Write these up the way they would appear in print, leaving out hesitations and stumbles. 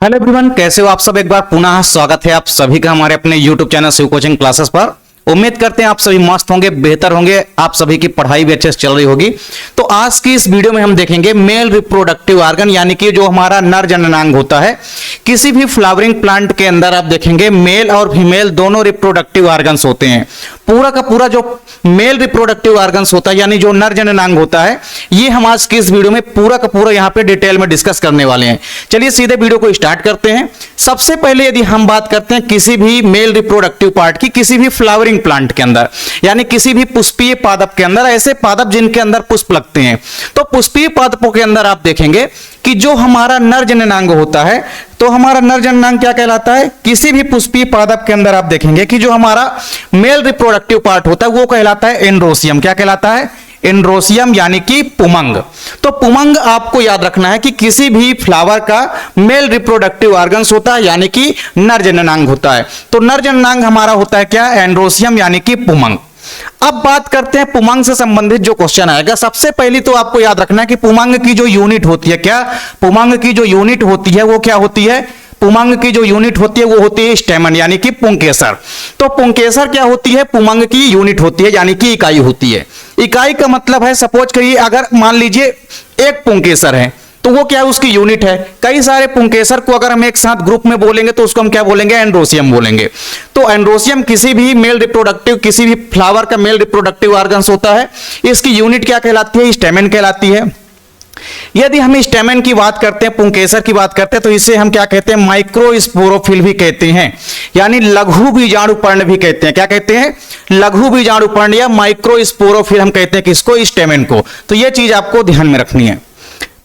Hello everyone, कैसे हो आप सब। एक बार पुनः स्वागत है आप सभी का हमारे अपने YouTube channel Shiv coaching classes पर। उम्मीद करते हैं आप सभी मस्त होंगे, बेहतर होंगे, आप सभी की पढ़ाई भी अच्छे से चल रही होगी। तो आज की इस वीडियो में हम देखेंगे मेल रिप्रोडक्टिव ऑर्गन, यानी कि जो हमारा नर जननांग होता है। किसी भी फ्लावरिंग प्लांट के अंदर आप देखेंगे मेल और फीमेल दोनों रिप्रोडक्टिव ऑर्गन्स होते हैं। पूरा का पूरा जो मेल रिप्रोडक्टिव ऑर्गन्स होता है यानी जो नर जननांग होता है, ये हम आज की इस वीडियो में पूरा का पूरा यहाँ पे डिटेल में डिस्कस करने वाले हैं। चलिए सीधे वीडियो को स्टार्ट करते हैं। सबसे पहले यदि हम बात करते हैं किसी भी मेल रिप्रोडक्टिव पार्ट की, किसी भी फ्लावरिंग प्लांट के अंदर यानी किसी भी पुष्पीय पादप के अंदर, ऐसे पादप जिनके अंदर पुष्प लगते हैं, तो पुष्पीय पादपों के अंदर आप देखेंगे कि जो हमारा नर जननांग होता है, तो हमारा नर जननांग क्या कहलाता है। किसी भी पुष्पीय पादप के अंदर आप देखेंगे कि जो हमारा मेल रिप्रोडक्टिव पार्ट होता है वो कहलाता है एंड्रोसियम। क्या कहलाता है? एंड्रोसियम, यानी कि पुमंग। तो पुमंग आपको याद रखना है कि किसी भी फ्लावर का मेल रिप्रोडक्टिव ऑर्गन्स होता है यानी कि नर जननांग होता है। तो नर जननांग हमारा होता है क्या? एंड्रोसियम, यानी कि पुमंग। अब बात करते हैं पुमंग से संबंधित जो क्वेश्चन आएगा। सबसे पहले तो आपको याद रखना है कि पुमंग की जो यूनिट होती है, क्या पुमंग की जो यूनिट होती है वो क्या होती है? पुमंग की जो यूनिट होती है वो होती है स्टेमन, यानी कि पुंकेसर। तो पुंकेसर क्या होती है? पुमंग की यूनिट होती है, यानी कि इकाई होती है। इकाई का मतलब है, सपोज करिए अगर मान लीजिए एक पुंकेसर है तो वो क्या है? उसकी यूनिट है। कई सारे पुंकेसर को अगर हम एक साथ ग्रुप में बोलेंगे तो उसको हम क्या बोलेंगे? एंड्रोसियम बोलेंगे। तो एंड्रोसियम किसी भी मेल रिप्रोडक्टिव, किसी भी फ्लावर का मेल रिप्रोडक्टिव ऑर्गन्स होता है। इसकी यूनिट क्या कहलाती है? स्टेमन कहलाती है। यदि हम स्टेमन की बात करते हैं, पुंकेसर की बात करते हैं, तो इसे हम क्या कहते हैं? माइक्रोस्पोरोफिल भी कहते हैं, यानी लघु बीजाणुपर्ण भी कहते हैं। क्या कहते हैं? लघु बीजाणुपर्ण या माइक्रोस्पोरोफिल हम कहते हैं किसको? स्टेमन को। तो यह चीज आपको ध्यान में रखनी है।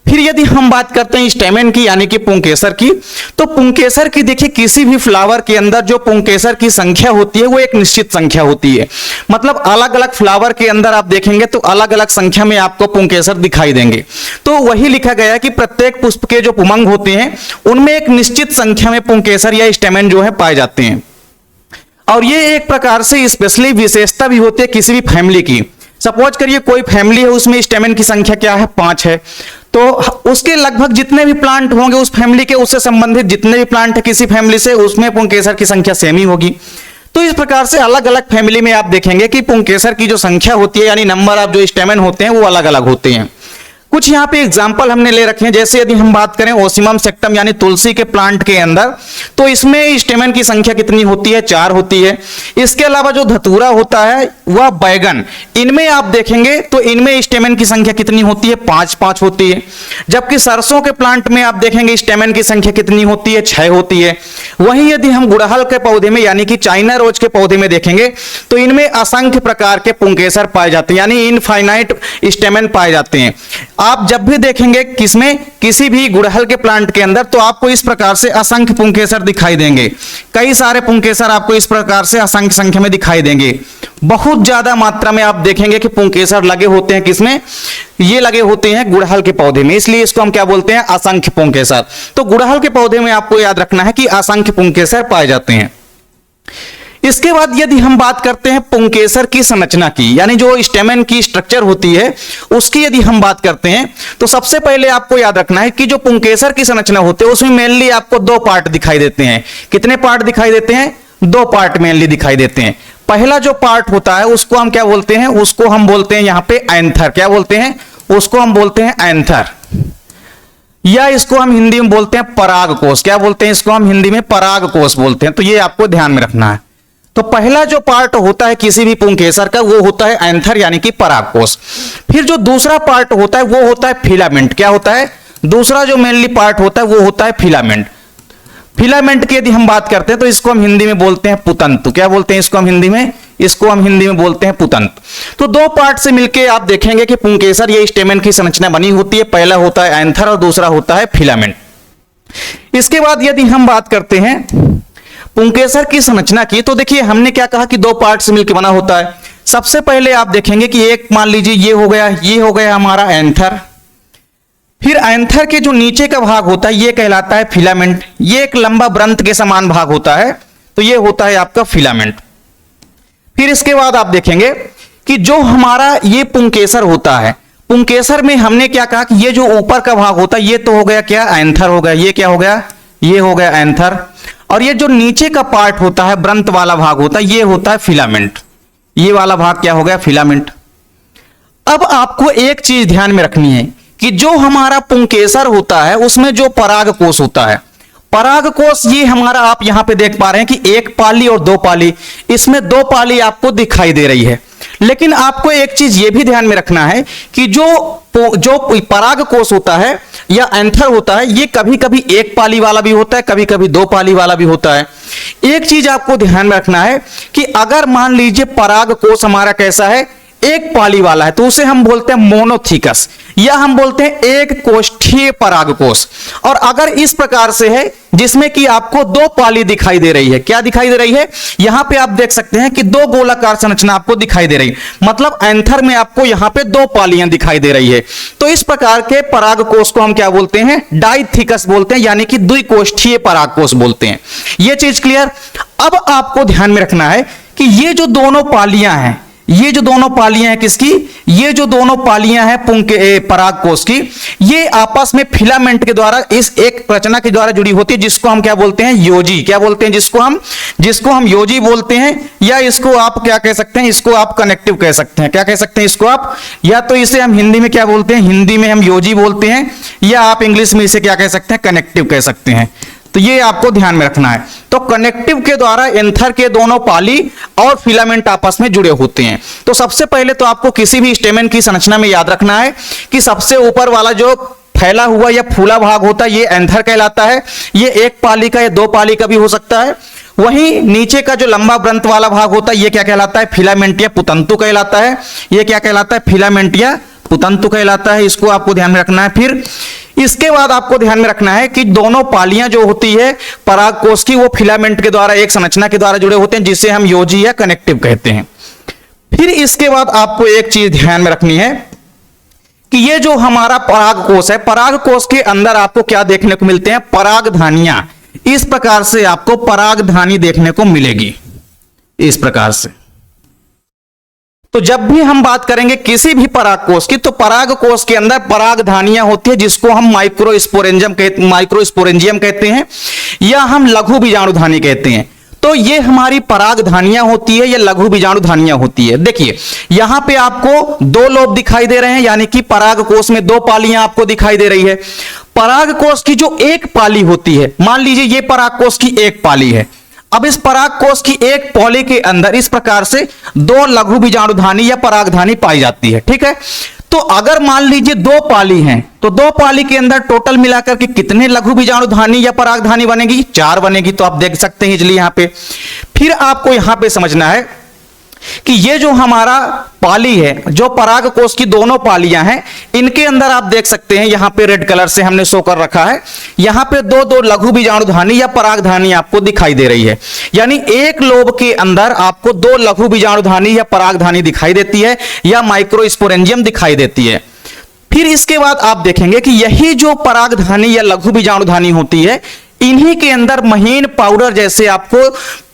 फिर यदि हम बात करते हैं स्टेमन की यानी कि पुंकेसर की, तो पुंकेसर की देखिए किसी भी फ्लावर के अंदर जो पुंकेसर की संख्या होती है वो एक निश्चित संख्या होती है। मतलब अलग अलग फ्लावर के अंदर आप देखेंगे तो अलग अलग संख्या में आपको पुंकेसर दिखाई देंगे। तो वही लिखा गया है कि प्रत्येक पुष्प के जो पुमंग होते हैं उनमें एक निश्चित संख्या में पुंकेसर या स्टेमन जो है पाए जाते हैं। और ये एक प्रकार से स्पेशली विशेषता भी होती है किसी भी फैमिली की। सपोज करिए कोई फैमिली है, उसमें स्टेमन की संख्या क्या है? 5 है। तो उसके लगभग जितने भी प्लांट होंगे उस फैमिली के, उससे संबंधित जितने भी प्लांट है किसी फैमिली से, उसमें पुंकेसर की संख्या सेम ही होगी। तो इस प्रकार से अलग अलग फैमिली में आप देखेंगे कि पुंकेसर की जो संख्या होती है यानी नंबर ऑफ जो स्टेमन होते हैं वो अलग अलग होते हैं। कुछ यहाँ पे एग्जाम्पल हमने ले रखे हैं। जैसे यदि हम बात करें ओसिमम सेक्टम यानी तुलसी के प्लांट के अंदर, तो इसमें स्टेमन की संख्या कितनी होती है? 4 होती है। इसके अलावा जो धतूरा होता है वह बैगन, इनमें आप देखेंगे तो इनमें स्टेमन की संख्या कितनी होती है? 5 होती है। जबकि सरसों के प्लांट में आप देखेंगे स्टेमन की संख्या कितनी होती है? 6 होती है। वहीं यदि हम गुड़हल के पौधे में यानी कि चाइना रोज के पौधे में देखेंगे तो इनमें असंख्य प्रकार के पुंकेसर पाए जाते हैं, यानी इनफाइनाइट स्टेमन पाए जाते हैं। आप जब भी देखेंगे किसमें, किसी भी गुड़हल के प्लांट के अंदर, तो आपको इस प्रकार से असंख्य पुंकेसर दिखाई देंगे। कई सारे पुंकेसर आपको इस प्रकार से असंख्य संख्या में दिखाई देंगे। बहुत ज्यादा मात्रा में आप देखेंगे कि पुंकेसर लगे होते हैं किसमें? ये लगे होते हैं गुड़हल के पौधे में, इसलिए इसको हम क्या बोलते हैं? असंख्य पुंकेसर। तो गुड़हल के पौधे में आपको याद रखना है कि असंख्य पुंकेसर पाए जाते हैं। इसके बाद यदि हम बात करते हैं पुंकेसर की संरचना की, यानी जो स्टेमन की स्ट्रक्चर होती है उसकी यदि हम बात करते हैं, तो सबसे पहले आपको याद रखना है कि जो पुंकेसर की संरचना होती है उसमें मेनली आपको 2 पार्ट दिखाई देते हैं। कितने पार्ट दिखाई देते हैं? 2 पार्ट मेनली दिखाई देते हैं। पहला जो पार्ट होता है उसको हम क्या बोलते हैं? उसको हम बोलते हैं यहाँ पे एंथर। क्या बोलते हैं? उसको हम बोलते हैं एंथर, या इसको हम हिंदी में बोलते हैं परागकोश। क्या बोलते हैं? इसको हम हिंदी में परागकोश बोलते हैं। तो ये आपको ध्यान में रखना है। तो पहला जो पार्ट होता है किसी भी पुंकेसर का वो होता है एंथर, यानी कि परागकोश। फिर जो दूसरा पार्ट होता है वो होता है फिलामेंट। क्या होता है? दूसरा जो मेनली पार्ट होता है वो होता है फिलामेंट। फिलामेंट की यदि हम बात करते हैं तो इसको हम हिंदी में बोलते हैं पुतंतु। क्या बोलते हैं इसको हम हिंदी में? इसको हम हिंदी में बोलते हैं पुतंतु। तो 2 पार्ट से मिलकर आप देखेंगे कि पुंकेसर ये स्टेमन की संरचना बनी होती है। पहला होता है एंथर और दूसरा होता है फिलामेंट। इसके बाद यदि हम बात करते हैं पुंकेसर की संरचना की, तो देखिए हमने क्या कहा कि 2 पार्ट से मिलकर बना होता है। सबसे पहले आप देखेंगे कि एक मान लीजिए ये हो गया हमारा एंथर। फिर एंथर के जो नीचे का भाग होता है ये कहलाता है फिलामेंट। ये एक लंबा वृंत के समान भाग होता है, तो ये होता है आपका फिलामेंट। फिर इसके बाद आप देखेंगे कि जो हमारा ये पुंकेसर होता है, पुंकेसर में हमने क्या कहा कि ये जो ऊपर का भाग होता है ये तो हो गया क्या? एंथर हो गया। ये क्या हो गया? ये हो गया एंथर, और ये जो नीचे का पार्ट होता है, व्रंत वाला भाग होता है, ये होता है फिलामेंट। ये वाला भाग क्या हो गया? फिलामेंट। अब आपको एक चीज ध्यान में रखनी है कि जो हमारा पुंकेसर होता है उसमें जो परागकोश होता है, परागकोश ये हमारा आप यहां पे देख पा रहे हैं कि एक पाली और दो पाली, इसमें दो पाली आपको दिखाई दे रही है। लेकिन आपको एक चीज ये भी ध्यान में रखना है कि जो परागकोश होता है या एंथर होता है, ये कभी कभी एक पाली वाला भी होता है, कभी कभी दो पाली वाला भी होता है। एक चीज आपको ध्यान में रखना है कि अगर मान लीजिए परागकोश हमारा कैसा है, एक पाली वाला है, तो उसे हम बोलते हैं मोनोथिकस, या हम बोलते हैं एक कोष्ठीय परागकोश। और अगर इस प्रकार से है जिसमें कि आपको दो पाली दिखाई दे रही है, क्या दिखाई दे रही है? यहां पे आप देख सकते हैं कि दो गोलाकार संरचना आपको दिखाई दे रही है, मतलब एंथर में आपको यहां पे दो पालियां दिखाई दे रही है। तो इस प्रकार के परागकोश को हम क्या बोलते हैं? डाइथिकस बोलते हैं, यानी कि द्विकोष्ठीय परागकोश बोलते हैं। यह चीज क्लियर? अब आपको ध्यान में रखना है कि ये जो दोनों पालियां हैं, ये जो दोनों पालियां हैं किसकी? ये जो दोनों पालियां हैं परागकोश की, ये आपस में फिलामेंट के द्वारा इस एक रचना के द्वारा जुड़ी होती है, जिसको हम क्या बोलते हैं? योजी। क्या बोलते हैं? जिसको हम योजी बोलते हैं, या इसको आप क्या कह सकते हैं? इसको आप कनेक्टिव कह सकते हैं। क्या कह सकते हैं इसको आप? या तो इसे हम हिंदी में क्या बोलते हैं? हिंदी में हम योजी बोलते हैं, या आप इंग्लिश में इसे क्या कह सकते हैं? कनेक्टिव कह सकते हैं। तो ये आपको ध्यान में रखना है। तो कनेक्टिव के द्वारा एंथर के दोनों पाली और फिलामेंट आपस में जुड़े होते हैं। तो सबसे पहले तो आपको किसी भी स्टेमेन की संरचना में याद रखना है कि सबसे ऊपर वाला जो फैला हुआ या फूला भाग होता है, ये एंथर कहलाता है। ये एक पाली का या दो पाली का भी हो सकता है। वहीं नीचे का जो लंबा व्रंत वाला भाग होता है, ये क्या कहलाता है? फिलामेंट या पुतंतु कहलाता है। ये क्या कहलाता है? फिलामेंट या पुतंतु कहलाता है। इसको आपको ध्यान में रखना है। फिर इसके बाद आपको ध्यान में रखना है कि दोनों पालियां जो होती है परागकोश की, वो फिलामेंट के द्वारा एक संरचना के द्वारा जुड़े होते हैं, जिसे हम योजी या कनेक्टिव कहते हैं। फिर इसके बाद आपको एक चीज ध्यान में रखनी है कि ये जो हमारा परागकोश है, परागकोश के अंदर आपको क्या देखने को मिलते हैं? परागधानियां। इस प्रकार से आपको परागधानी देखने को मिलेगी, इस प्रकार से। तो जब भी हम बात करेंगे किसी भी परागकोश की, तो परागकोश के अंदर परागधानियां होती है, जिसको हम माइक्रोस्पोरेंजियम कहते हैं, या हम लघु बीजाणुधानी कहते हैं। तो ये हमारी परागधानियां होती है, या लघु बीजाणुधानियां होती है। देखिए यहां पे आपको दो लोब दिखाई दे रहे हैं, यानी कि परागकोश में दो पालियां आपको दिखाई दे रही है। परागकोश की जो एक पाली होती है, मान लीजिए ये परागकोश की एक पाली है। अब इस परागकोश की एक पॉली के अंदर इस प्रकार से दो लघु बीजाणुधानी या परागधानी पाई जाती है। ठीक है, तो अगर मान लीजिए दो पाली हैं, तो दो पाली के अंदर टोटल मिलाकर के कितने लघु बीजाणुधानी या परागधानी बनेगी? 4 बनेगी। तो आप देख सकते हैं इजली यहां पे। फिर आपको यहां पे समझना है कि ये जो हमारा पाली है, जो परागकोश की दोनों पालियां हैं, इनके अंदर आप देख सकते हैं यहां पे रेड कलर से हमने शो कर रखा है, यहां पे दो दो लघु बीजाणुधानी या परागधानी आपको दिखाई दे रही है। यानी एक लोब के अंदर आपको दो लघु बीजाणुधानी या परागधानी दिखाई देती है, या माइक्रोस्पोरेंजियम दिखाई देती है। फिर इसके बाद आप देखेंगे कि यही जो परागधानी या लघु बीजाणुधानी होती है, इन्हीं के अंदर महीन पाउडर जैसे आपको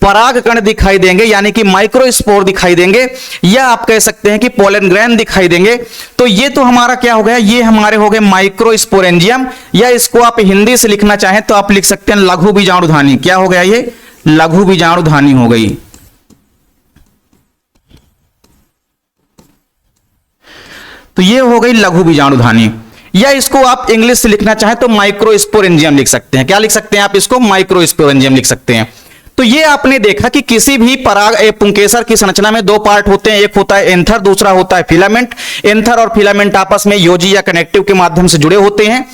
परागकण दिखाई देंगे, यानी कि माइक्रोस्पोर दिखाई देंगे, या आप कह सकते हैं कि पोलन ग्रेन दिखाई देंगे। तो ये तो हमारा क्या हो गया? ये हमारे हो गए माइक्रोस्पोरेंजियम, या इसको आप हिंदी से लिखना चाहें तो आप लिख सकते हैं लघु बीजाणुधानी। क्या हो गया? ये लघु बीजाणुधानी हो गई। तो ये हो गई लघु बीजाणुधानी, या इसको आप इंग्लिश से लिखना चाहें तो माइक्रोस्पोरेंजियम लिख सकते हैं। क्या लिख सकते हैं आप? इसको माइक्रोस्पोरेंजियम लिख सकते हैं। तो ये आपने देखा कि किसी भी पुंकेसर की संरचना में दो पार्ट होते हैं, एक होता है एंथर, दूसरा होता है फिलामेंट। एंथर और फिलामेंट आपस में योजी या कनेक्टिव के माध्यम से जुड़े होते हैं।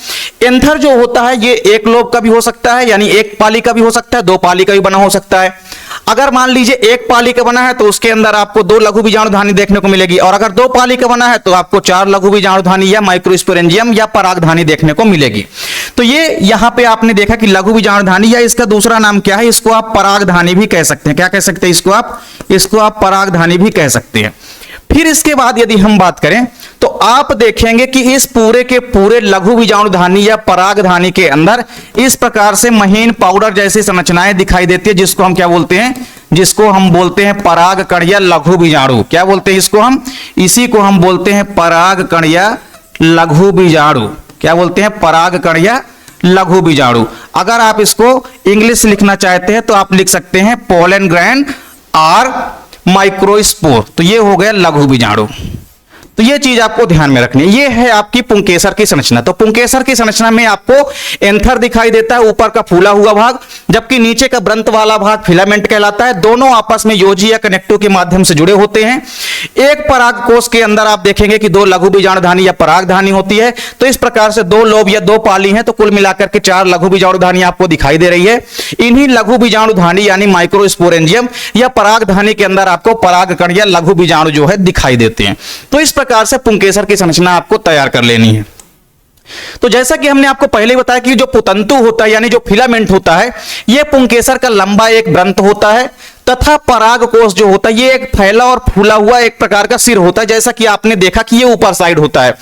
एंथर जो होता है ये एक लोब का भी हो सकता है, यानी एक पाली का भी हो सकता है, दो पाली का भी बना हो सकता है। अगर मान लीजिए एक पाली का बना है तो उसके अंदर आपको दो लघु बीजाणुधानी देखने को मिलेगी, और अगर दो पाली का बना है तो आपको 4 लघु बीजाणुधानी या माइक्रोस्पोरेंजियम या परागधानी देखने को मिलेगी। तो ये यहां पे आपने देखा कि लघु बीजाणुधानी, या इसका दूसरा नाम क्या है? इसको आप परागधानी भी कह सकते हैं। क्या कह सकते हैं? इसको आप परागधानी भी कह सकते हैं। फिर इसके बाद यदि हम बात करें तो आप देखेंगे कि इस पूरे के पूरे लघु बीजाणुधानी या परागधानी के अंदर इस प्रकार से महीन पाउडर जैसी संरचनाएं दिखाई देती है, जिसको हम क्या बोलते हैं? जिसको हम बोलते हैं परागकण या लघु बीजाणु। क्या बोलते हैं इसको हम? इसी को हम बोलते हैं परागकण या लघु बीजाणु। क्या बोलते हैं? परागकण या लघु बीजाणु। अगर आप इसको इंग्लिश लिखना चाहते हैं तो आप लिख सकते हैं पोलन ग्रैंड और माइक्रोस्पोर। तो ये हो गया लघु बीजाणु। तो ये चीज आपको ध्यान में रखनी है। ये है आपकी पुंकेसर की संरचना। तो पुंकेसर की संरचना में आपको एंथर दिखाई देता है, ऊपर का फूला हुआ भाग, जबकि नीचे का व्रंत वाला भाग फिलामेंट कहलाता है। दोनों आपस में योजी या कनेक्टिव के माध्यम से जुड़े होते हैं। एक पराग कोष के अंदर आप देखेंगे कि 2 लघु बीजाणुधानी या परागधानी होती है। तो इस प्रकार से 2 लोब या 2 पाली हैं, तो कुल मिलाकर के 4 लघु बीजाणुधानी आपको दिखाई दे रही है। इन्हीं लघु बीजाणुधानी यानी माइक्रोस्पोरेंजियम या परागधानी के अंदर आपको परागकण या लघु बीजाणु जो है दिखाई देते हैं। तो इस प्रकार से पुंकेसर की संरचना आपको तैयार कर लेनी है। तो जैसा कि हमने आपको पहले बताया कि जो पुतंतु होता है यानी जो फिलामेंट होता है, यह पुंकेसर का लंबा एक व्रंत होता है, तथा पराग कोष जो होता है ये एक फैला और फूला हुआ एक प्रकार का सिर होता है, जैसा कि आपने देखा कि ये ऊपर साइड होता है।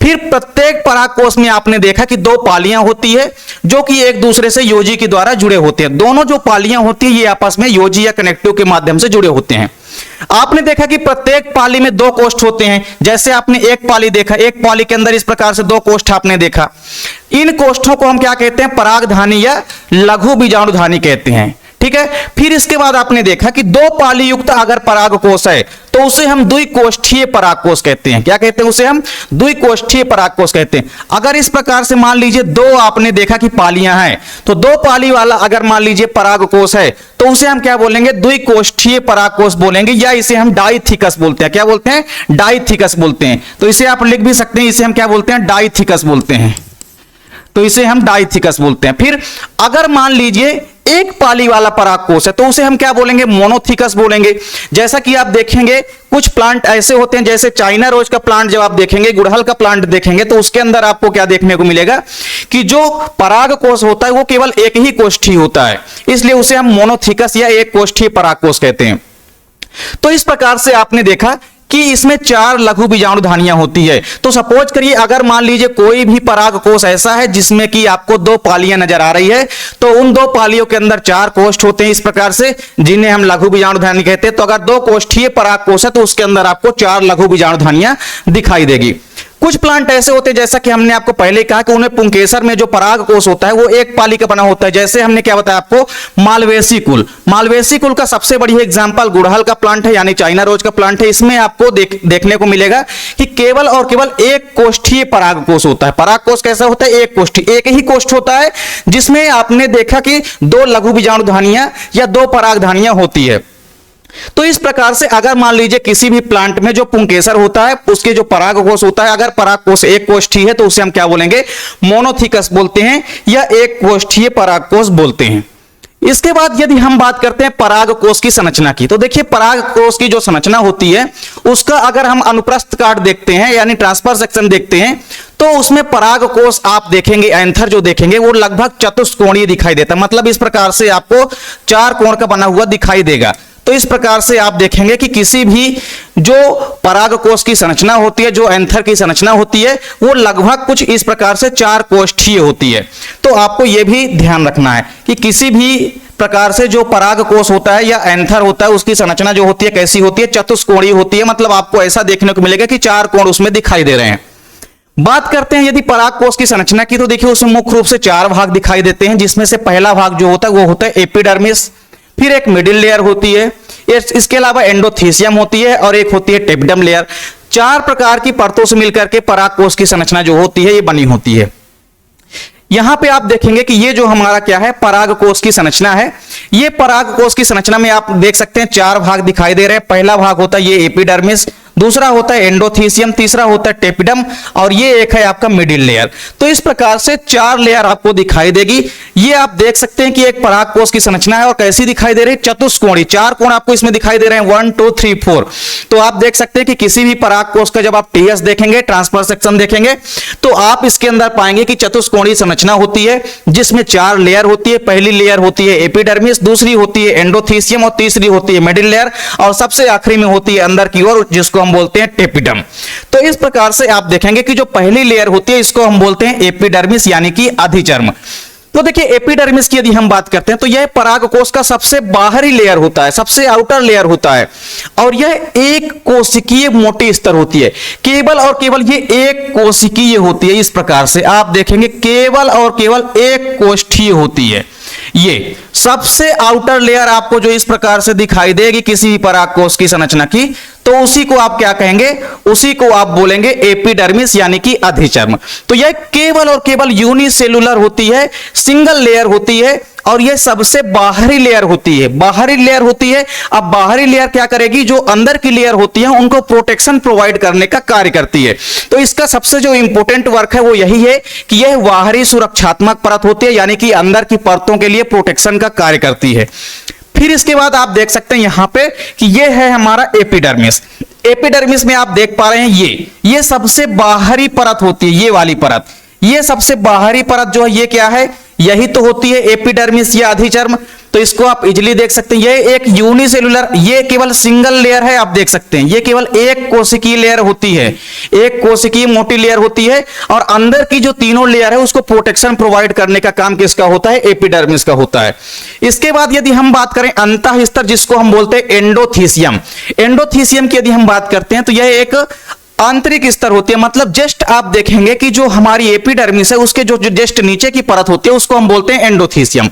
फिर प्रत्येक पराग कोष में आपने देखा कि 2 पालियां होती है जो कि एक दूसरे से योजी के द्वारा जुड़े होते हैं। दोनों जो पालियां होती है ये आपस में योजी या कनेक्टिव के माध्यम से जुड़े होते हैं। आपने देखा कि प्रत्येक पाली में 2 कोष्ठ होते हैं। जैसे आपने एक पाली देखा, एक पाली के अंदर इस प्रकार से 2 कोष्ठ आपने देखा। इन कोष्ठों को हम क्या कहते हैं? परागधानी या लघु बीजाणुधानी कहते हैं। ठीक है। फिर इसके बाद आपने देखा कि 2 पाली युक्त अगर पराग कोष है तो उसे हम द्विकोष्ठीय पराग कोष कहते हैं। क्या कहते हैं? उसे हम द्विकोष्ठीय पराग कोष कहते हैं। अगर इस प्रकार से मान लीजिए 2 आपने देखा कि पालियां हैं, तो 2 पाली वाला अगर मान लीजिए पराग कोष है तो उसे हम क्या बोलेंगे? द्विकोष्ठीय पराग कोष बोलेंगे, या इसे हम डाइथिकस बोलते हैं। क्या बोलते हैं? डाइथिकस बोलते हैं। तो इसे आप लिख भी सकते हैं, इसे हम क्या बोलते हैं? डाइथिकस बोलते हैं। तो इसे हम डाइथिकस बोलते हैं। फिर अगर मान लीजिए एक पाली वाला पराग कोष है तो उसे हम क्या बोलेंगे? मोनोथिकस बोलेंगे। जैसा कि आप देखेंगे कुछ प्लांट ऐसे होते हैं, जैसे चाइना रोज का प्लांट जब आप देखेंगे, गुड़हल का प्लांट देखेंगे, तो उसके अंदर आपको क्या देखने को मिलेगा कि जो पराग कोष होता है वो केवल एक ही कोष्ठी होता है, इसलिए उसे हम मोनोथिकस या एक कोष्ठीय पराग कोष कहते हैं। तो इस प्रकार से आपने देखा कि इसमें 4 लघु बीजाणुधानियां होती है। तो सपोज करिए अगर मान लीजिए कोई भी पराग कोष ऐसा है जिसमें कि आपको 2 पालियां नजर आ रही है, तो उन 2 पालियों के अंदर 4 कोष्ठ होते हैं इस प्रकार से, जिन्हें हम लघु बीजाणुधानी कहते हैं। तो अगर 2 कोष्ठीय पराग कोष है तो उसके अंदर आपको 4 लघु बीजाणुधानियां दिखाई देगी। कुछ प्लांट ऐसे होते हैं, जैसा कि हमने आपको पहले कहा कि उन्हें पुंकेसर में जो पराग कोष होता है वो एक पाली का बना होता है। जैसे हमने क्या बताया आपको? मालवेसी कुल। मालवेसी कुल का सबसे बड़ी एग्जांपल गुड़हल का प्लांट है, यानी चाइना रोज का प्लांट है। इसमें आपको देखने को मिलेगा कि केवल और केवल एक कोष्ठीय पराग कोष होता है। पराग कोष कैसा होता है? एक कोष्ठी, एक ही कोष्ठ होता है जिसमें आपने देखा कि 2 लघु बीजाणुधानियां या 2 परागधानियां होती है। तो इस प्रकार से अगर मान लीजिए किसी भी प्लांट में जो पुंकेसर होता है उसके जो पराग कोष होता है, अगर पराग कोष एक कोष्ठी है तो उसे हम क्या बोलेंगे? मोनोथिकस बोलते हैं या एक कोष्ठीय पराग कोष बोलते हैं। इसके बाद यदि हम बात करते हैं पराग कोष की संरचना की, तो देखिए पराग कोष की जो संरचना होती है उसका अगर हम अनुप्रस्थ काट देखते हैं यानी ट्रांसफर सेक्शन देखते हैं, तो उसमें पराग कोष आप देखेंगे, एंथर जो देखेंगे वो लगभग चतुष्कोणीय दिखाई देता है। मतलब इस प्रकार से आपको 4 कोण का बना हुआ दिखाई देगा। तो इस प्रकार से आप देखेंगे कि किसी भी जो पराग कोष की संरचना होती है, जो एंथर की संरचना होती है, वो लगभग कुछ इस प्रकार से 4 कोष्ठीय होती है। तो आपको यह भी ध्यान रखना है कि किसी भी प्रकार से जो पराग कोष होता है या एंथर होता है उसकी संरचना जो होती है कैसी होती है? चतुष्कोणीय होती है। मतलब आपको ऐसा देखने को मिलेगा कि 4 कोण उसमें दिखाई दे रहे हैं। बात करते हैं यदि पराग कोष की संरचना की, तो देखिए उसमें मुख्य रूप से 4 भाग दिखाई देते हैं, जिसमें से पहला भाग जो होता है वो होता है एपिडर्मिस, फिर एक मिडिल लेयर होती है, इसके अलावा एंडोथीसियम होती है और एक होती है टेपिडम लेयर। 4 प्रकार की परतों से मिलकर के पराग कोष की संरचना जो होती है ये बनी होती है। यहां पे आप देखेंगे कि ये जो हमारा क्या है? पराग कोष की संरचना है। ये पराग कोष की संरचना में आप देख सकते हैं 4 भाग दिखाई दे रहे हैं। पहला भाग होता है ये एपिडर्मिस, दूसरा होता है एंडोथीसियम, तीसरा होता है टेपिडम और ये एक है आपका मिडिल लेयर। तो इस प्रकार से 4 लेयर आपको दिखाई देगी। ये आप देख सकते हैं कि एक पराग कोष की संरचना है और कैसी दिखाई दे रही है? चतुष्कोणीय। 4 कोण आपको इसमें दिखाई दे रहे हैं, 1 2 3 4। तो आप देख सकते हैं कि किसी भी पराग कोष का जब आप टीएस देखेंगे, ट्रांसफर सेक्शन देखेंगे, तो आप इसके अंदर पाएंगे कि चतुष्कोणीय संरचना होती है जिसमें 4 लेयर होती है। पहली लेयर होती है एपिडर्मिस, दूसरी होती है एंडोथीसियम और तीसरी होती है मिडिल लेयर और सबसे आखिरी में होती है अंदर की ओर जिसको हम बोलते हैं टेपिडम। तो इस प्रकार से आप देखेंगे कि जो पहली लेयर होती है इसको हम बोलते हैं एपिडर्मिस यानी कि अधिचर्म। तो देखिए एपिडर्मिस की यदि हम बात करते हैं तो यह परागकोश का सबसे बाहरी लेयर होता है, सबसे आउटर लेयर होता है, और यह एक कोशिकीय मोटी स्तर होती है। केवल और केवल ये एक कोशिकीय होती है। इस प्रकार से आप देखेंगे केवल और केवल एक कोष्ठीय होती है। ये सबसे आउटर लेयर आपको जो इस प्रकार से दिखाई देगी किसी भी परागकोश की संरचना की, तो उसी को आप क्या कहेंगे, उसी को आप बोलेंगे एपिडर्मिस यानी कि अधिचर्म। तो यह केवल और केवल यूनिसेलुलर होती है, सिंगल लेयर होती है, और यह सबसे बाहरी लेयर होती है, बाहरी लेयर होती है। अब बाहरी लेयर क्या करेगी, जो अंदर की लेयर होती है उनको प्रोटेक्शन प्रोवाइड करने का कार्य करती है। तो इसका सबसे जो इंपॉर्टेंट वर्क है वो यही है कि यह बाहरी सुरक्षात्मक परत होती है, यानी कि अंदर की परतों के लिए प्रोटेक्शन का कार्य करती है। फिर इसके बाद आप देख सकते हैं यहां पे कि यह है हमारा एपिडर्मिस। एपिडर्मिस में आप देख पा रहे हैं ये सबसे बाहरी परत होती है, ये वाली परत, ये सबसे बाहरी परत जो है ये क्या है, यही तो होती है एपिडर्मिस या अधिचर्म। तो इसको आप इजीली देख सकते हैं, ये एक यूनिसेलुलर, ये केवल सिंगल लेयर है। आप देख सकते हैं ये केवल एक कोशिकीय लेयर होती है, एक कोशिकीय मोटी लेयर होती है, और अंदर की जो तीनों लेयर है उसको प्रोटेक्शन प्रोवाइड करने का काम किसका होता है, एपिडर्मिस का होता है। इसके बाद यदि हम बात करें अंतः स्तर, जिसको हम बोलते हैं एंडोथीसियम, एंडोथीसियम की यदि हम बात करते हैं तो यह एक आंतरिक स्तर होती है। मतलब जस्ट आप देखेंगे कि जो हमारी एपिडर्मिस है उसके जो जस्ट नीचे की परत होती है उसको हम बोलते हैं एंडोथीसियम।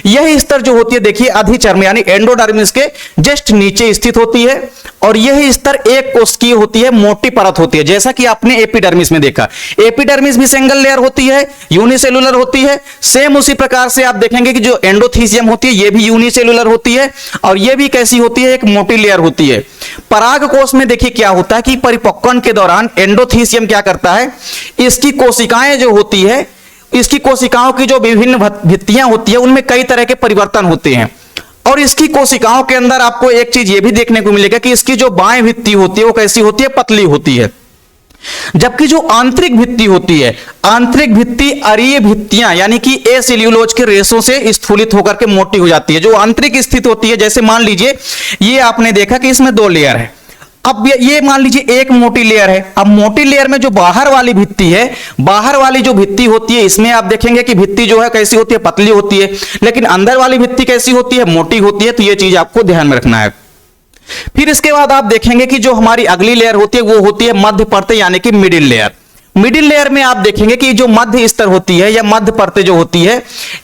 यह स्तर जो होती है देखिए अधिचर्म यानी एंडोडर्मिस के जस्ट नीचे स्थित होती है, और यह स्तर एक कोशिकीय होती है, मोटी परत होती है, जैसा कि आपने एपिडर्मिस में देखा। एपिडर्मिस भी सिंगल लेयर होती है, यूनिसेलुलर होती है। सेम उसी प्रकार से आप देखेंगे कि जो एंडोथीसियम होती है ये भी यूनिसेलुलर होती है, और यह भी कैसी होती है, एक मोटी लेयर होती है। परागकोश में देखिए क्या होता है कि परिपक्वन के दौरान एंडोथीसियम क्या करता है, इसकी कोशिकाएं जो होती है, इसकी कोशिकाओं की जो विभिन्न भित्तियां होती है उनमें कई तरह के परिवर्तन होते हैं, और इसकी कोशिकाओं के अंदर आपको एक चीज ये भी देखने को मिलेगा कि इसकी जो बाएं भित्ति होती है वो कैसी होती है, पतली होती है, जबकि जो आंतरिक भित्ति होती है, आंतरिक भित्ति अरीय भित्तियां यानी कि ए सेल्यूलोज के रेशों से स्थूलित होकर के मोटी हो जाती है। जो आंतरिक स्थित होती है, जैसे मान लीजिए ये आपने देखा कि इसमें दो लेयर है, अब ये मान लीजिए एक मोटी लेयर है। अब मोटी लेयर में जो बाहर वाली भित्ति है, बाहर वाली जो भित्ति होती है इसमें आप देखेंगे कि भित्ति जो है कैसी होती है, पतली होती है, लेकिन अंदर वाली भित्ति कैसी होती है, मोटी होती है। तो ये चीज आपको ध्यान में रखना है। फिर इसके बाद आप देखेंगे कि जो हमारी अगली लेयर होती है वो होती है मध्य परतें यानी कि मिडिल लेयर। मिडिल लेयर में आप देखेंगे कि जो मध्य स्तर होती है या मध्य परतें जो होती है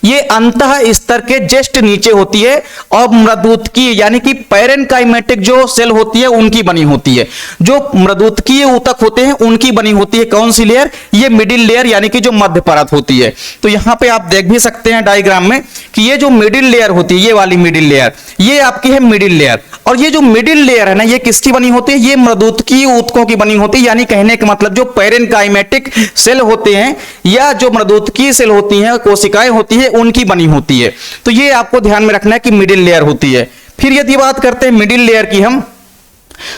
ये अंतः स्तर के जस्ट नीचे होती है, और मृदुतकीय यानी कि पैरेनकाइमेटिक जो सेल होती है उनकी बनी होती है। जो मृदुतकीय ऊतक होते हैं उनकी बनी होती है कौन सी लेयर, ये मिडिल लेयर यानी कि जो मध्य परत होती है। तो यहां पे आप देख भी सकते हैं डायग्राम में कि ये जो मिडिल लेयर होती है, ये वाली मिडिल लेयर, ये आपकी है मिडिल लेयर, और ये जो मिडिल लेयर है ना ये किसकी बनी होती है, ये मृदुतकीय ऊतकों की बनी होती है। यानी कहने का मतलब जो पैरेनकाइमेटिक सेल होते हैं या जो मृदुतकीय सेल होती हैं, कोशिकाएं होती है, उनकी बनी होती है। तो ये आपको ध्यान में रखना है कि मिडिल लेयर होती है। फिर यदि बात करते हैं मिडिल लेयर की हम,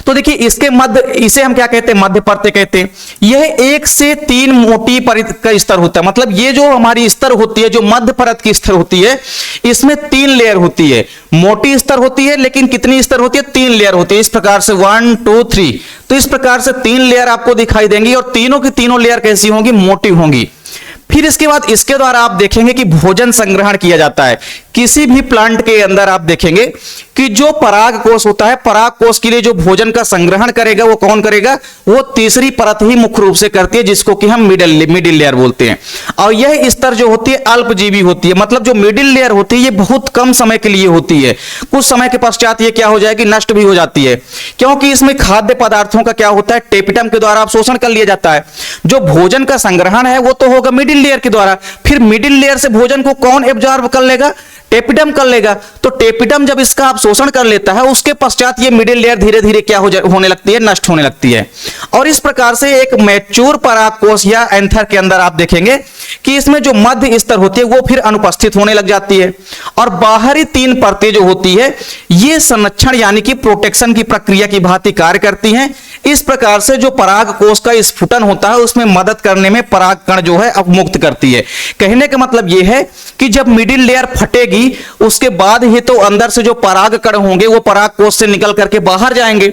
तो देखिए इसके मध्य, इसे हम क्या कहते हैं, मध्य परतें कहते हैं। यह 1 से 3 मोटी परत का स्तर होता है। मतलब ये जो हमारी स्तर होती है, जो मध्य परत की स्तर होती है, इसमें 3 लेयर होती है। मोटी स्तर होती है, लेकिन कितनी स्तर होती है, 3 लेयर होती है। इस प्रकार से 1 2 3, तो इस प्रकार से 3 लेयर आपको दिखाई देंगी, और तीनों की तीनों लेयर कैसी होंगी, मोटी होंगी। फिर इसके बाद इसके द्वारा आप देखेंगे कि भोजन संग्रहण किया जाता है। किसी भी प्लांट के अंदर आप देखेंगे कि जो पराग कोष होता है, पराग कोष के लिए जो भोजन का संग्रहण करेगा वो कौन करेगा, वो तीसरी परत ही मुख्य रूप से करती है, जिसको कि हम मिडिल लेयर बोलते हैं। और यह स्तर जो होती है अल्पजीवी होती है। मतलब जो मिडिल लेयर होती है ये बहुत कम समय के लिए होती है, कुछ समय के पश्चात ये क्या हो जाएगी, नष्ट भी हो जाती है, क्योंकि इसमें खाद्य पदार्थों का क्या होता है, टेपिटम के द्वारा अवशोषण कर लिया जाता है। जो भोजन का संग्रहण है वो तो होगा मिडिल लेयर के द्वारा। फिर मिडिल लेयर से भोजन को कौन एब्जॉर्ब कर लेगा, टेपिडम कर लेगा। तो टेपिडम जब इसका अवशोषण कर लेता है उसके पश्चात ये मिडिल लेयर धीरे धीरे क्या होने लगती है, नष्ट होने लगती है। और इस प्रकार से एक मैच्योर परागकोश या एंथर के अंदर आप देखेंगे कि इसमें जो मध्य स्तर होती है वो फिर अनुपस्थित होने लग जाती है, और बाहरी 3 परतें जो होती है ये संरक्षण यानी कि प्रोटेक्शन की प्रक्रिया की भांति कार्य करती हैं। इस प्रकार से जो परागकोश का स्फुटन होता है उसमें मदद करने में परागकण जो है अवमुक्त करती है। कहने का मतलब यह है कि जब मिडिल लेयर फटेगी उसके बाद ही तो अंदर से जो परागकण होंगे वो परागकोश से निकल करके बाहर जाएंगे।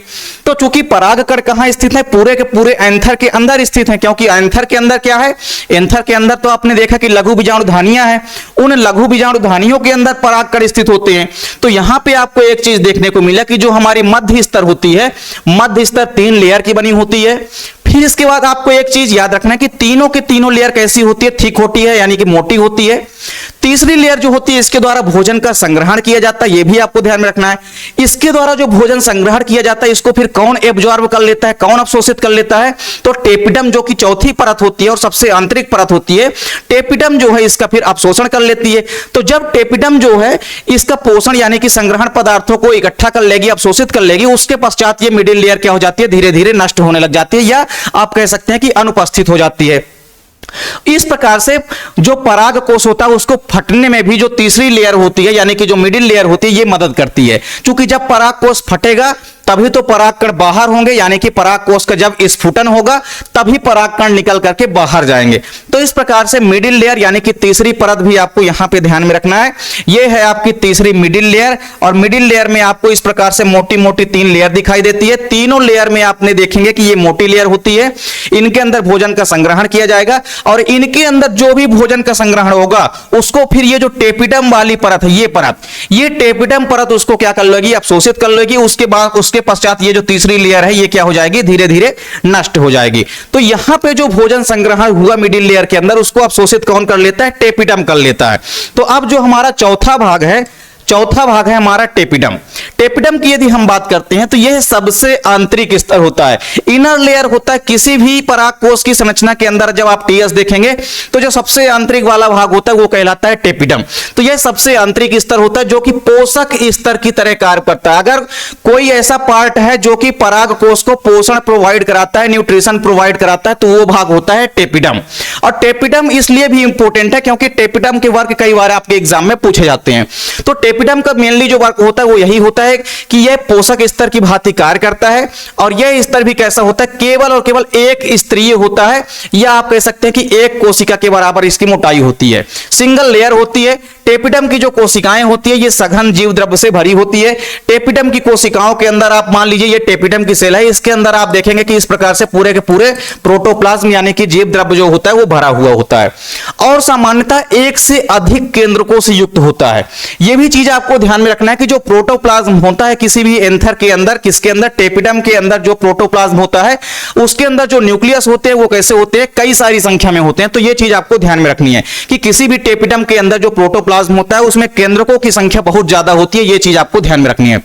तो चूंकि परागकण कहां स्थित है, पूरे के पूरे एंथर के अंदर स्थित है, क्योंकि एंथर के अंदर क्या है, एंथर के अंदर तो आपने देखा कि लघु बीजाणुधानियां हैं, उन लघु बीजाणुधानियों के अंदर परागकण स्थित होते हैं। तो यहां पे आपको एक चीज देखने को मिला कि जो हमारी मध्य स्तर होती है, मध्य स्तर 3 लेयर की बनी होती है। फिर इसके बाद आपको एक चीज याद रखना है कि तीनों के तीनों लेयर कैसी होती है, थिक होती है, यानी कि मोटी होती है। तीसरी लेयर जो होती है इसके द्वारा भोजन का संग्रहण किया जाता है, यह भी आपको ध्यान में रखना है। इसके द्वारा जो भोजन संग्रहण किया जाता है इसको फिर कौन एब्जॉर्ब कर लेता है, कौन अवशोषित कर लेता है, तो टेपिडम जो कि चौथी परत होती है और सबसे आंतरिक परत होती है, टेपिडम जो है इसका फिर अवशोषण कर लेती है। तो जब टेपिडम जो है इसका पोषण यानी कि संग्रहण पदार्थों को इकट्ठा कर लेगी, अवशोषित कर लेगी, उसके पश्चात ये मिडिल लेयर क्या हो जाती है, धीरे धीरे नष्ट होने लग जाती है, या आप कह सकते हैं कि अनुपस्थित हो जाती है। इस प्रकार से जो पराग कोष होता है उसको फटने में भी जो तीसरी लेयर होती है यानी कि जो मिडिल लेयर होती है ये मदद करती है, क्योंकि जब पराग कोष फटेगा तभी तो परागकण बाहर होंगे, यानी कि पराग कोष का जब स्फुटन होगा तभी परागकण निकल करके बाहर जाएंगे। तो इस प्रकार से मिडिल लेयर यानी कि तीसरी परत भी आपको यहां पे ध्यान में रखना है। ये है आपकी तीसरी मिडिल लेयर, और मिडिल लेयर में आपको इस प्रकार से मोटी मोटी 3 लेयर दिखाई देती है। तीनों लेयर में आपने देखेंगे कि ये मोटी लेयर होती है, इनके अंदर भोजन का संग्रहण किया जाएगा, और इनके अंदर जो भी भोजन का संग्रहण होगा उसको फिर ये जो टेपिडम वाली परत है, ये टेपिडम परत उसको क्या कर लेगी, अवशोषित कर लेगी। उसके पश्चात ये जो तीसरी लेयर है ये क्या हो जाएगी, धीरे धीरे नष्ट हो जाएगी। तो यहां पे जो भोजन संग्रहण हुआ मिडिल लेयर के अंदर उसको अवशोषित कौन कर लेता है, टेपिडम कर लेता है। तो अब जो हमारा चौथा भाग है हमारा टेपिडम। टेपिडम की यदि हम बात करते हैं तो यह सबसे आंतरिक स्तर होता है, इनर लेयर होता है। किसी भी पराग कोष की संरचना के अंदर जब आप टीएस देखेंगे तो जो सबसे आंतरिक वाला भाग होता है वो कहलाता है टेपिडम। तो यह सबसे आंतरिक स्तर होता है जो कि पोषक स्तर की तरह कार्य करता है। अगर कोई ऐसा पार्ट है जो कि पराग कोष को पोषण प्रोवाइड कराता है, न्यूट्रिशन प्रोवाइड कराता है, तो वो भाग होता है टेपिडम। और टेपिडम इसलिए भी इंपॉर्टेंट है क्योंकि टेपिडम के वर्क कई बार आपके एग्जाम में पूछे जाते हैं। तो टेपिडम का मेनली जो वर्क होता है वो यही होता है कि यह पोषक स्तर की भांति कार्य करता है, और यह स्तर भी कैसा होता है, केवल और केवल एक स्तरीय होता है, या आप कह सकते हैं कि एक कोशिका के बराबर इसकी मोटाई होती है, सिंगल लेयर होती है। टेपिडम की जो कोशिकाएं होती है ये सघन जीव द्रव्य से भरी होती है। टेपिडम की कोशिकाओं के अंदर आप मान लीजिए ये टेपिडम की सेल है, इसके अंदर आप देखेंगे कि इस प्रकार से पूरे के पूरे प्रोटोप्लाज्म यानी कि जीव द्रव्य जो होता है वो भरा हुआ होता है, और सामान्यतः एक से अधिक केंद्रकों से युक्त होता है। यह भी चीज आपको ध्यान में रखना है कि जो प्रोटोप्लाज्म होता है किसी भी एंथर के अंदर, किसके अंदर, टेपिडम के अंदर जो प्रोटोप्लाज्म होता है उसके अंदर जो न्यूक्लियस होते हैं वो कैसे होते हैं, कई सारी संख्या में होते हैं। तो यह चीज आपको ध्यान में रखनी है कि किसी भी टेपिडम के अंदर जो प्रोटोप्लाज्म होता है उसमें केंद्रकों की संख्या बहुत ज्यादा होती है, यह चीज आपको ध्यान में रखनी है।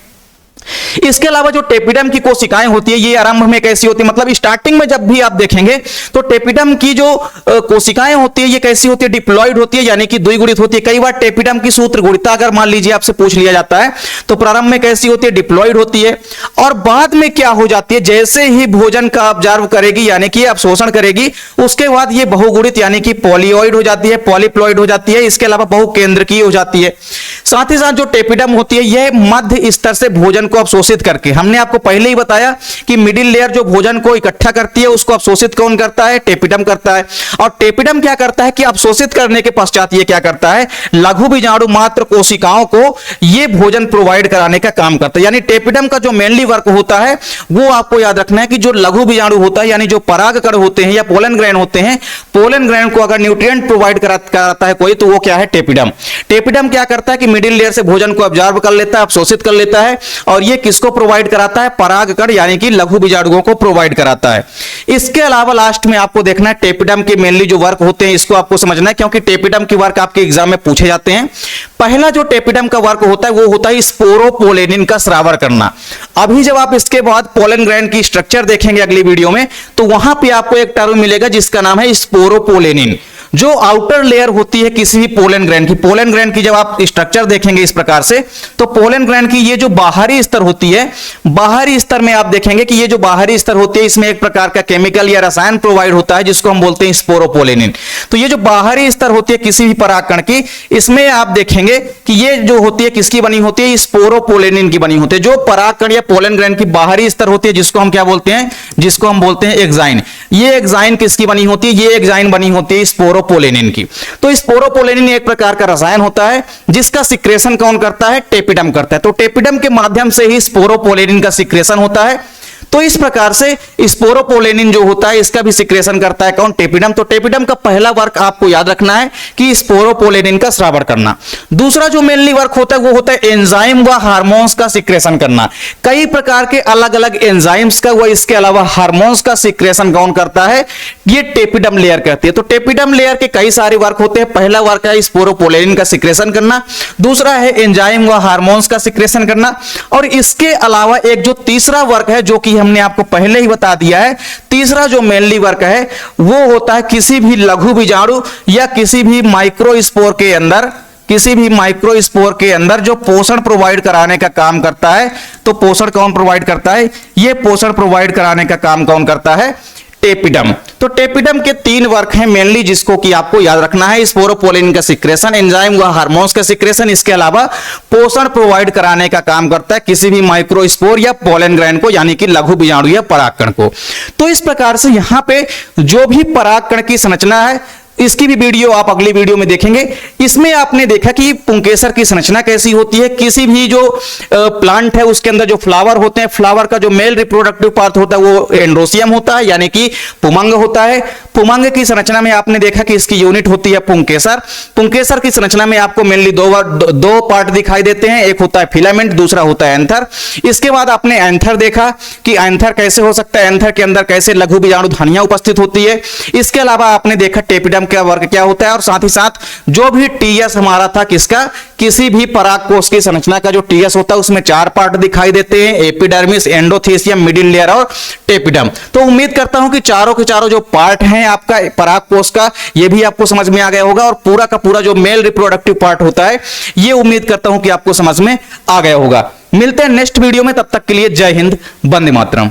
इसके अलावा जो टेपिडम की कोशिकाएं होती है ये आरंभ में कैसी होती है, मतलब स्टार्टिंग में जब भी आप देखेंगे तो टेपिडम की जो कोशिकाएं होती है ये कैसी होती है, डिप्लॉयड होती है, यानी कि द्विगुणित होती है। कई बार टेपिडम की सूत्र गुणिता अगर मान लीजिए आपसे पूछ लिया जाता है तो प्रारंभ में कैसी होती है, डिप्लॉयड होती है, और बाद में क्या हो जाती है, जैसे ही भोजन का ऑब्जर्व करेगी यानी कि अवशोषण करेगी उसके बाद ये बहुगुणित यानी कि पॉलीऑइड हो जाती है, पॉलीप्लॉइड हो जाती है, इसके अलावा बहुकेंद्रकीय हो जाती है। साथ ही साथ जो टेपिडम होती है यह मध्य स्तर से भोजन को अवशोषित करके, हमने आपको पहले ही बताया कि मिडिल लेयर जो भोजन को इकट्ठा करती है उसको अवशोषित कौन करता है, टेपिडम करता है। और टेपिडम क्या करता है कि अवशोषित करने के पश्चात ये क्या करता है, लघु बीजाणु मात्र कोशिकाओं को ये भोजन प्रोवाइड कराने का काम करता है। यानी टेपिडम का जो मेनली वर्क होता है वो आपको याद रखना है कि जो लघु बीजाणु होता है यानी जो परागकण होते हैं या पोलन ग्रैन होते हैं, पोलन ग्रैन को अगर न्यूट्रिएंट प्रोवाइड कराता है कोई तो वो क्या है, टेपिडम। टेपिडम क्या करता है कि मिडिल लेयर से भोजन को ऑब्जर्व कर लेता है, अवशोषित कर लेता है, और ये किसको प्रोवाइड कराता है, परागकण यानी कि लघु बीजाणुओं को प्रोवाइड कराता है। इसके अलावा लास्ट में आपको देखना है टेपिडम के मेनली जो वर्क होते हैं इसको आपको समझना है, क्योंकि टेपिडम के वर्क आपके एग्जाम में पूछे जाते हैं। पहला जो टेपिडम का वर्क होता है वो होता है स्पोरोपोलेनिन का स्रावर करना। अभी जब आप इसके बाद पोलन ग्रैंड की स्ट्रक्चर देखेंगे अगली वीडियो में तो वहां पे आपको एक टर्म मिलेगा जिसका नाम है स्पोरोपोलेनिन। जो आउटर लेयर होती है किसी भी पोलन ग्रैंड की जब आप स्ट्रक्चर देखेंगे इस प्रकार से तो पोलन ग्रैंड की ये जो बाहरी स्तर होती है, बाहरी स्तर में आप देखेंगे कि ये जो बाहरी स्तर होती है इसमें एक प्रकार का केमिकल या रसायन प्रोवाइड होता है जिसको हम बोलते हैं स्पोरोपोलेनिन। तो ये जो बाहरी स्तर होती है किसी भी परागकण की, इसमें आप देखेंगे कि ये जो होती है किसकी बनी होती है, स्पोरोपोलेनिन की बनी होती है। जो परागकण या पोलन ग्रैंड की बाहरी स्तर होती है जिसको हम क्या बोलते हैं, जिसको हम बोलते हैं एक्साइन। ये एक्साइन किसकी बनी होती है, ये एक्साइन बनी होती है स्पोरोपोलेनिन की। तो स्पोरोपोलेनिन एक प्रकार का रसायन होता है जिसका सिक्रेशन कौन करता है, टेपिडम करता है। तो टेपिडम के माध्यम से ही स्पोरोपोलेनिन का सिक्रेशन होता है। तो इस प्रकार से स्पोरोपोलेनिन जो होता है इसका भी सिक्रेशन करता है कौन? टेपिडम। तो टेपिडम का पहला वर्क आपको याद रखना है कि स्पोरोपोलेनिन का स्रावण करना। दूसरा जो मेनली वर्क होता है वो होता है एंजाइम व हार्मोन्स का सिक्रेशन करना। कई प्रकार के अलग अलग एंजाइम्स का व इसके अलावा हार्मोन्स का सिक्रेशन कौन करता है? ये टेपिडम लेयर करती है। तो टेपिडम लेयर के कई सारे वर्क होते हैं। पहला वर्क है स्पोरोपोलेनिन का सिक्रेशन करना, दूसरा है एंजाइम व हार्मोन्स का सिक्रेशन करना, और इसके अलावा एक जो तीसरा वर्क है जो कि हमने आपको पहले ही बता दिया है, तीसरा जो मेनली वर्क है वो होता है किसी भी लघु बीजाणु या किसी भी माइक्रोस्पोर के अंदर जो पोषण प्रोवाइड कराने का काम करता है। तो पोषण कौन प्रोवाइड करता है? ये पोषण प्रोवाइड कराने का काम कौन करता है? टेपिडम। तो टेपिडम के 3 वर्क हैं मेनली जिसको कि आपको याद रखना है। स्पोरोपोलेनिन का सिक्रेशन, एंजाइम व हार्मोन्स का सिक्रेशन, इसके अलावा पोषण प्रोवाइड कराने का काम करता है किसी भी माइक्रोस्पोर या पोलन ग्रैंड को, यानी कि लघु बीजाणु या परागकण को। तो इस प्रकार से यहां पे जो भी परागकण की संरचना है इसकी भी वीडियो आप अगली वीडियो में देखेंगे। इसमें आपने देखा कि पुंकेसर की संरचना कैसी होती है। किसी भी जो प्लांट है उसके अंदर जो फ्लावर होते हैं, फ्लावर का जो मेल रिप्रोडक्टिव पार्ट होता है वो एंड्रोसियम होता है, यानी कि पुमंग होता है। पुमंग की संरचना में आपने देखा कि इसकी यूनिट होती है पुंकेसर। पुंकेसर की संरचना में आपको मेनली दो पार्ट दिखाई देते हैं, एक होता है फिलामेंट, दूसरा होता है एंथर। इसके बाद आपने एंथर देखा कि एंथर कैसे हो सकता है, एंथर के अंदर कैसे लघु बीजाणु धनिया उपस्थित होती है। इसके अलावा आपने देखा टेपिडम का वर्क क्या होता है, और साथ ही साथ जो भी टीएस हमारा था किसका, किसी भी परागकोश की संरचना का जो टीएस होता है उसमें 4 पार्ट दिखाई देते हैं, एपिडर्मिस, एंडोथेसियम, मिडिल लेयर और टेपिडम। तो उम्मीद करता हूं कि चारों के चारों जो पार्ट हैं आपका परागकोश का ये भी आपको समझ में आ गया होगा, और पूरा का पूरा जो मेल रिप्रोडक्टिव पार्ट होता है ये उम्मीद करता हूं कि आपको समझ में आ गया होगा। मिलते हैं नेक्स्ट वीडियो में, तब तक के लिए जय हिंद, वंदे मातरम।